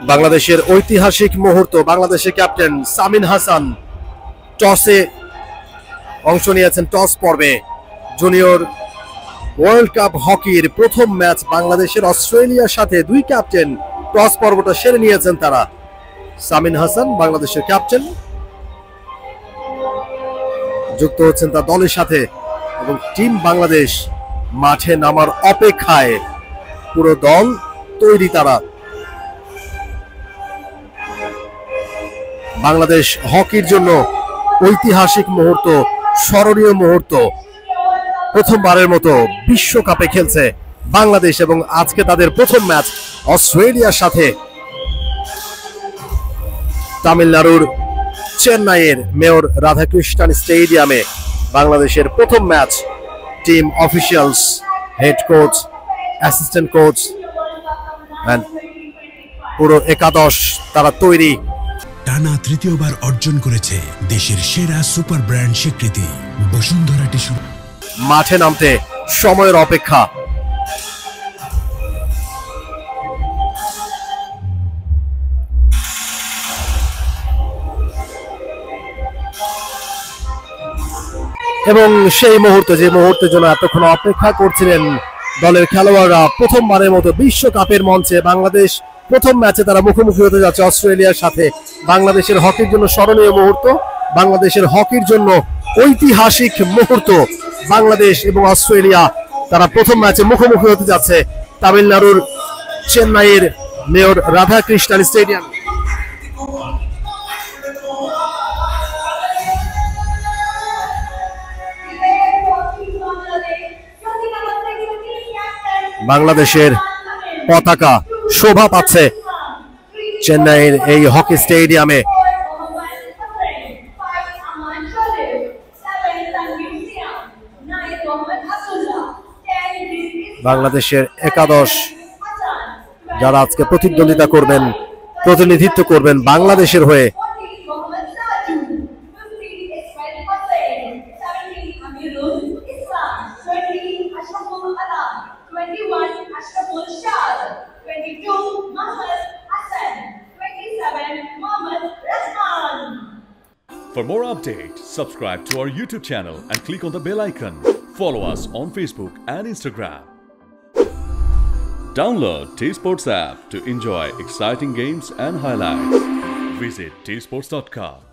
বাংলাদেশের ঐতিহাসিক মুহূর্ত, বাংলাদেশের ক্যাপ্টেন সামিন হাসান টসে অংশ নিয়েছেন। টস পর্বে জুনিয়র ওয়ার্ল্ড কাপ হকির প্রথম ম্যাচ বাংলাদেশের অস্ট্রেলিয়ার সাথে দুই ক্যাপ্টেন টস পর্বটা সেরে নিয়েছেন। তারা সামিন হাসান বাংলাদেশের ক্যাপ্টেন যুক্ত হচ্ছেন তার দলের সাথে এবং টিম বাংলাদেশ মাঠে নামার অপেক্ষায়। পুরো দল তৈরি। তারা বাংলাদেশ হকির জন্য ঐতিহাসিক মুহূর্ত, স্মরণীয় মুহূর্ত। প্রথমবারের মতো বিশ্বকাপে খেলছে বাংলাদেশ এবং আজকে তাদের প্রথম ম্যাচ অস্ট্রেলিয়ার সাথে তামিলনাড়ুর চেন্নাইয়ের মেয়র রাধাকৃষ্ণন স্টেডিয়ামে বাংলাদেশের প্রথম match. Team officials, head coach, assistant coach, পুরো একাদশ তারা তৈরি। টানা তৃতীয়বার অর্জন করেছে দেশের সেরা সুপার ব্র্যান্ড স্বীকৃতি বসুন্ধরা টিস্যু। মাঠে নামতে সময়ের অপেক্ষা। এবং সেই মুহূর্তে, যে মুহূর্তের জন্য এতক্ষণ অপেক্ষা করছিলেন দলের খেলোয়াড়রা, প্রথমবারের মতো বিশ্বকাপের মঞ্চে বাংলাদেশ প্রথম ম্যাচে তারা মুখোমুখি হতে যাচ্ছে অস্ট্রেলিয়ার সাথে। বাংলাদেশের হকির জন্য স্মরণীয় মুহূর্ত, বাংলাদেশের হকির জন্য ঐতিহাসিক মুহূর্ত। বাংলাদেশ এবং অস্ট্রেলিয়া তারা প্রথম ম্যাচে মুখোমুখি হতে যাচ্ছে তামিলনাড়ুর চেন্নাইয়ের মেয়র রাধাকৃষ্ণন স্টেডিয়াম। বাংলাদেশের পতাকা শোভা পাচ্ছে চেন্নাইয়ের এই হকি স্টেডিয়ামে। বাংলাদেশের একাদশ যারা আজকে প্রতিদ্বন্দ্বিতা করবেন, প্রতিনিধিত্ব করবেন বাংলাদেশের হয়ে, For more updates, subscribe to our YouTube channel and click on the bell icon. Follow us on Facebook and Instagram. Download T-Sports app to enjoy exciting games and highlights. Visit tsports.com.